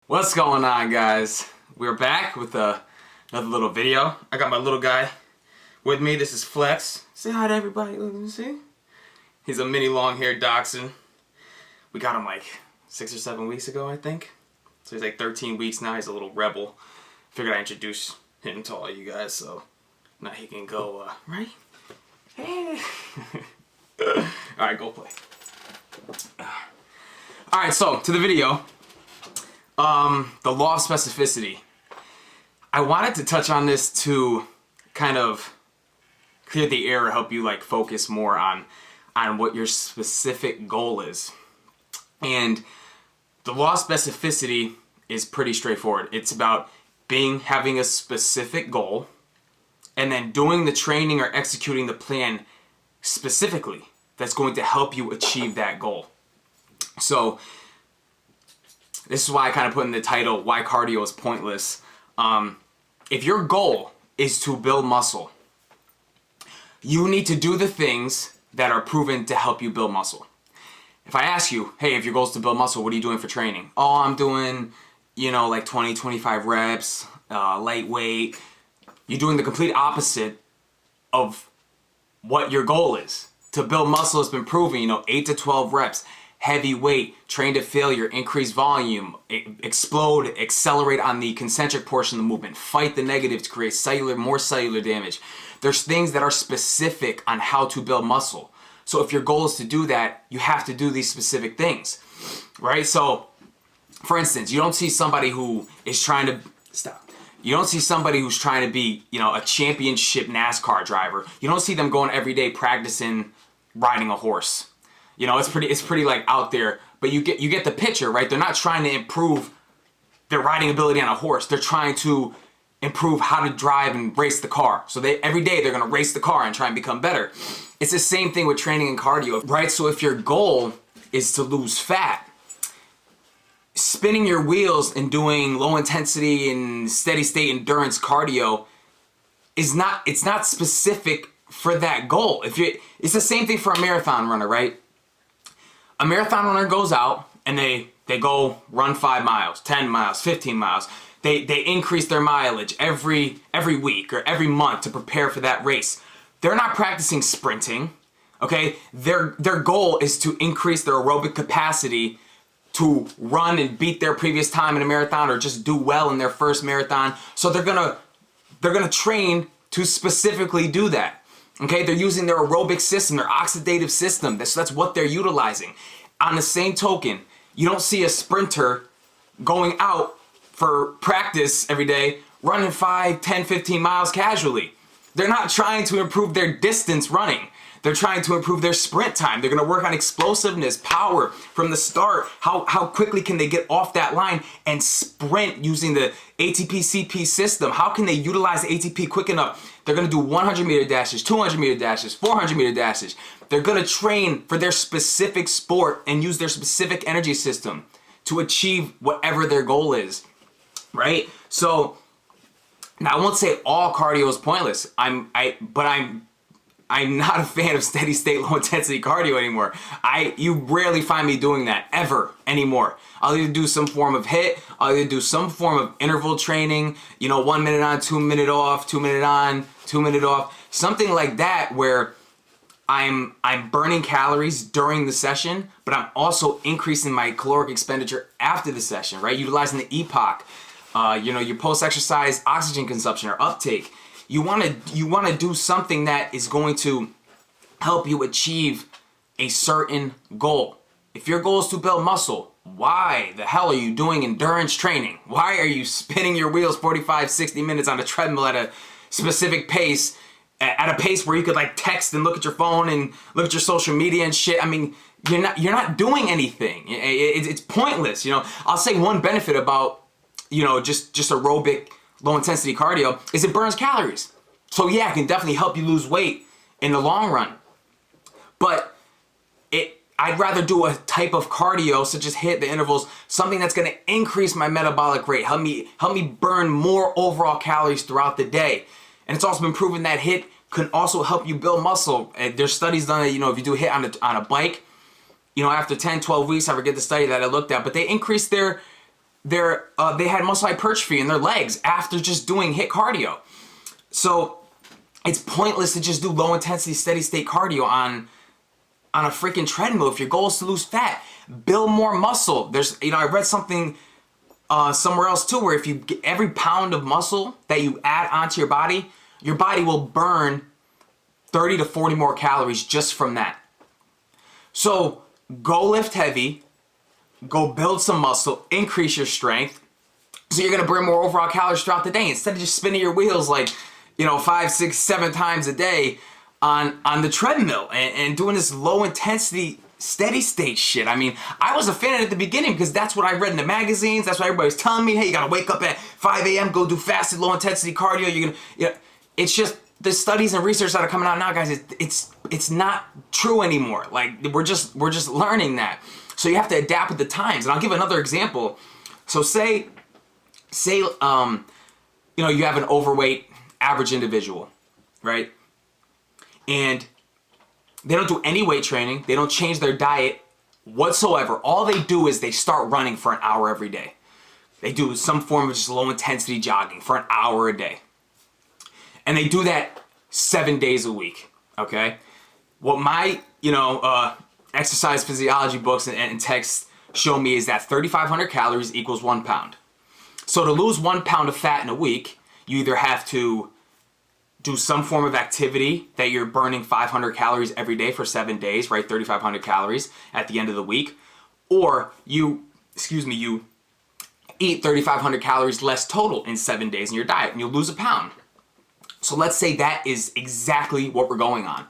What's going on, guys? We're back with another little video. I got my little guy with me. This is Flex. Say hi to everybody. Let me see. He's a mini long-haired dachshund. We got him like 6 or 7 weeks ago, I think. So he's like 13 weeks now. He's a little rebel. Figured I'd introduce him to all you guys so now he can go, right? Hey! Alright, go play. Alright, so to the video. The law of specificity. I wanted to touch on this to kind of clear the air, help you like focus more on what your specific goal is. And the law of specificity is pretty straightforward. It's about having a specific goal and then doing the training or executing the plan specifically that's going to help you achieve that goal. So this is why I kind of put in the title, Why Cardio is Pointless. If your goal is to build muscle, you need to do the things that are proven to help you build muscle. If I ask you, hey, if your goal is to build muscle, what are you doing for training? Oh, I'm doing, like 20, 25 reps, lightweight. You're doing the complete opposite of what your goal is. To build muscle has been proven, 8 to 12 reps. Heavy weight, train to failure, increase volume, explode, accelerate on the concentric portion of the movement, fight the negative to create more cellular damage. There's things that are specific on how to build muscle. So if your goal is to do that, you have to do these specific things, right? So, for instance, you don't see somebody who is trying to, you don't see somebody who's trying to be, a championship NASCAR driver. You don't see them going every day practicing riding a horse. It's pretty like out there, but you get the picture, right? They're not trying to improve their riding ability on a horse. They're trying to improve how to drive and race the car. So every day they're going to race the car and try and become better. It's the same thing with training and cardio, right? So if your goal is to lose fat, spinning your wheels and doing low intensity and steady state endurance cardio it's not specific for that goal. It's the same thing for a marathon runner, right? A marathon runner goes out and they go run 5 miles, 10 miles, 15 miles. They increase their mileage every week or every month to prepare for that race. They're not practicing sprinting, okay? Their goal is to increase their aerobic capacity to run and beat their previous time in a marathon or just do well in their first marathon. So they're gonna train to specifically do that. Okay, they're using their aerobic system, their oxidative system. That's what they're utilizing. On the same token, you don't see a sprinter going out for practice every day, running 5, 10, 15 miles casually. They're not trying to improve their distance running. They're trying to improve their sprint time. They're gonna work on explosiveness, power from the start. How quickly can they get off that line and sprint using the ATP-CP system? How can they utilize the ATP quick enough? They're gonna do 100-meter dashes, 200-meter dashes, 400-meter dashes. They're gonna train for their specific sport and use their specific energy system to achieve whatever their goal is, right? So, now I won't say all cardio is pointless. I'm not a fan of steady state low intensity cardio anymore. You rarely find me doing that ever anymore. I'll either do some form of HIIT, I'll either do some form of interval training, 1 minute on, 2 minute off, 2 minute on, 2 minute off, something like that where I'm burning calories during the session, but I'm also increasing my caloric expenditure after the session, right? Utilizing the EPOC, your post-exercise oxygen consumption or uptake. You want to do something that is going to help you achieve a certain goal. If your goal is to build muscle, why the hell are you doing endurance training? Why are you spinning your wheels 45, 60 minutes on a treadmill at a specific pace, at a pace where you could like text and look at your phone and look at your social media and shit? I mean, you're not doing anything. It's pointless. I'll say one benefit about just aerobic low intensity cardio is it burns calories. So yeah, it can definitely help you lose weight in the long run. But I'd rather do a type of cardio such as HIIT, the intervals, something that's gonna increase my metabolic rate, help me burn more overall calories throughout the day. And it's also been proven that HIIT can also help you build muscle. There's studies done that, if you do HIIT on a bike, after 10, 12 weeks, I forget the study that I looked at, but they increase their they had muscle hypertrophy in their legs after just doing HIIT cardio. So it's pointless to just do low intensity steady state cardio on a freaking treadmill. If your goal is to lose fat, build more muscle. There's, I read something somewhere else too, where if you get every pound of muscle that you add onto your body will burn 30 to 40 more calories just from that. So go lift heavy, go build some muscle, increase your strength, so you're gonna burn more overall calories throughout the day instead of just spinning your wheels like, 5, 6, 7 times a day on the treadmill and doing this low intensity steady state shit. I mean, I was a fan at the beginning because that's what I read in the magazines. That's what everybody was telling me. Hey, you gotta wake up at 5 a.m., go do fasted low intensity cardio. You're gonna, it's just the studies and research that are coming out now, guys. It's not true anymore. Like we're just learning that. So you have to adapt with the times. And I'll give another example. So say you have an overweight average individual, right? And they don't do any weight training. They don't change their diet whatsoever. All they do is they start running for an hour every day. They do some form of just low intensity jogging for an hour a day. And they do that 7 days a week, okay? What my, exercise physiology books and texts show me is that 3,500 calories equals 1 pound. So to lose 1 pound of fat in a week, you either have to do some form of activity that you're burning 500 calories every day for 7 days, right? 3,500 calories at the end of the week. Or you eat 3,500 calories less total in 7 days in your diet and you'll lose a pound. So let's say that is exactly what we're going on.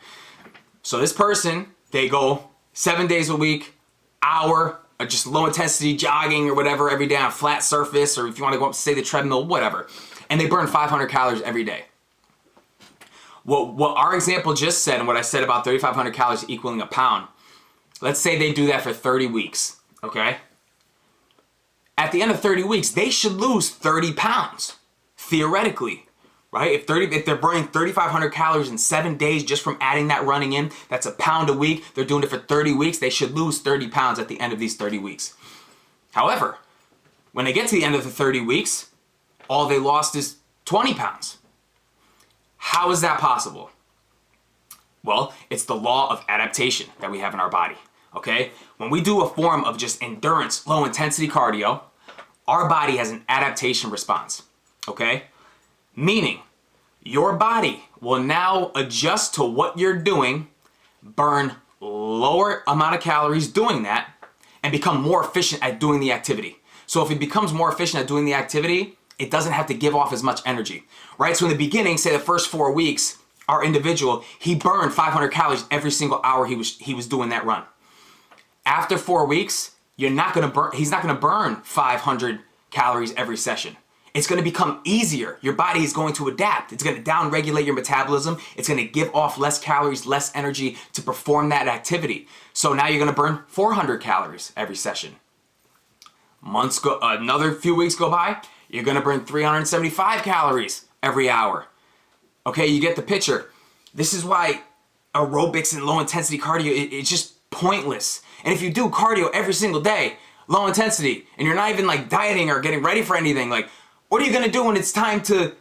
So this person, they go 7 days a week, hour, or just low intensity jogging or whatever every day on a flat surface, or if you want to go up to say the treadmill, whatever. And they burn 500 calories every day. What our example just said and what I said about 3,500 calories equaling a pound, let's say they do that for 30 weeks, okay? At the end of 30 weeks, they should lose 30 pounds, theoretically, right? If they're burning 3,500 calories in 7 days just from adding that running in, that's a pound a week. They're doing it for 30 weeks. They should lose 30 pounds at the end of these 30 weeks. However, when they get to the end of the 30 weeks, all they lost is 20 pounds. How is that possible? Well, it's the law of adaptation that we have in our body, okay? When we do a form of just endurance, low intensity cardio, our body has an adaptation response, okay? Meaning, your body will now adjust to what you're doing, burn lower amount of calories doing that, and become more efficient at doing the activity. So if it becomes more efficient at doing the activity, it doesn't have to give off as much energy, right? So in the beginning, say the first 4 weeks, our individual, he burned 500 calories every single hour he was doing that run. After 4 weeks, he's not gonna burn 500 calories every session. It's gonna become easier. Your body is going to adapt. It's gonna down-regulate your metabolism. It's gonna give off less calories, less energy to perform that activity. So now you're gonna burn 400 calories every session. Another few weeks go by, you're gonna burn 375 calories every hour. Okay, you get the picture. This is why aerobics and low intensity cardio, it's just pointless. And if you do cardio every single day, low intensity, and you're not even like dieting or getting ready for anything, like what are you gonna do when it's time to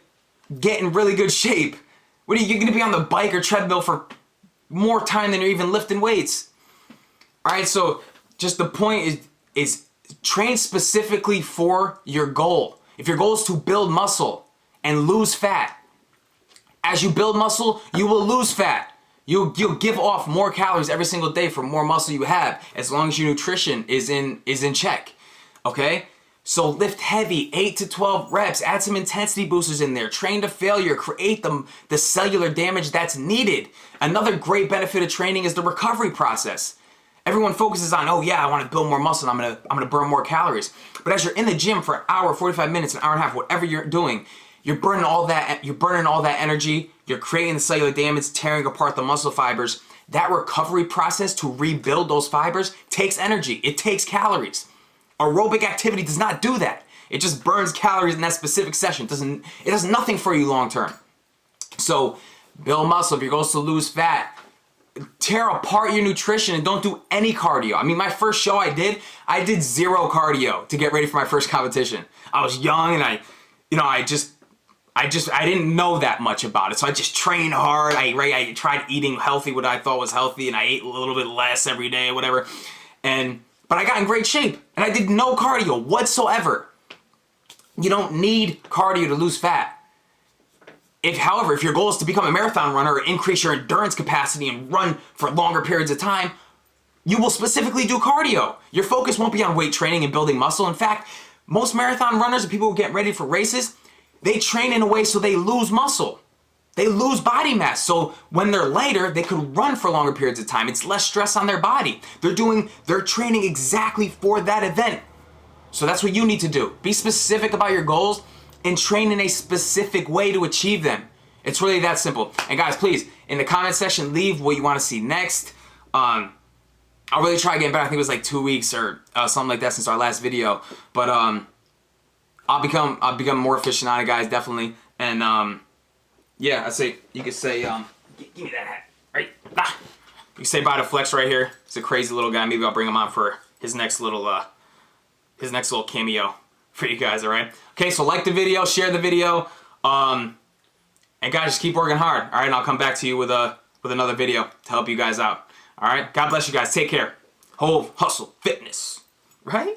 get in really good shape? What are you gonna be on the bike or treadmill for more time than you're even lifting weights? All right, so just the point is train specifically for your goal. If your goal is to build muscle and lose fat, as you build muscle, you will lose fat. You'll give off more calories every single day for more muscle you have, as long as your nutrition is in check, okay? So lift heavy, 8 to 12 reps, add some intensity boosters in there, train to failure, create the cellular damage that's needed. Another great benefit of training is the recovery process. Everyone focuses on, oh yeah, I want to build more muscle and I'm gonna burn more calories. But as you're in the gym for an hour, 45 minutes, an hour and a half, whatever you're doing, you're burning all that energy, you're creating the cellular damage, tearing apart the muscle fibers. That recovery process to rebuild those fibers takes energy, it takes calories. Aerobic activity does not do that. It just burns calories in that specific session. It does nothing for you long term. So build muscle. If your goal is to lose fat, tear apart your nutrition and don't do any cardio. I mean, my first show I did 0 cardio to get ready for my first competition. I was young and I didn't know that much about it. So I just trained hard. I tried eating healthy, what I thought was healthy, and I ate a little bit less every day or whatever. But I got in great shape and I did no cardio whatsoever. You don't need cardio to lose fat. However, if your goal is to become a marathon runner or increase your endurance capacity and run for longer periods of time, you will specifically do cardio. Your focus won't be on weight training and building muscle. In fact, most marathon runners and people who get ready for races, they train in a way so they lose muscle. They lose body mass. So when they're lighter, they could run for longer periods of time. It's less stress on their body. They're training exactly for that event. So that's what you need to do. Be specific about your goals and train in a specific way to achieve them. It's really that simple. And guys, please, in the comment section, leave what you want to see next. I'll really try again, but I think it was like 2 weeks or something like that since our last video. But I'll become more efficient on it, guys, definitely. And yeah, I say you could say give me that hat, right? Ah. You can say bye to Flex right here. He's a crazy little guy. Maybe I'll bring him on for his next little cameo for you guys, all right? Okay, so like the video, share the video, and guys, just keep working hard, all right? And I'll come back to you with another video to help you guys out, all right? God bless you guys. Take care. Whole hustle fitness, right?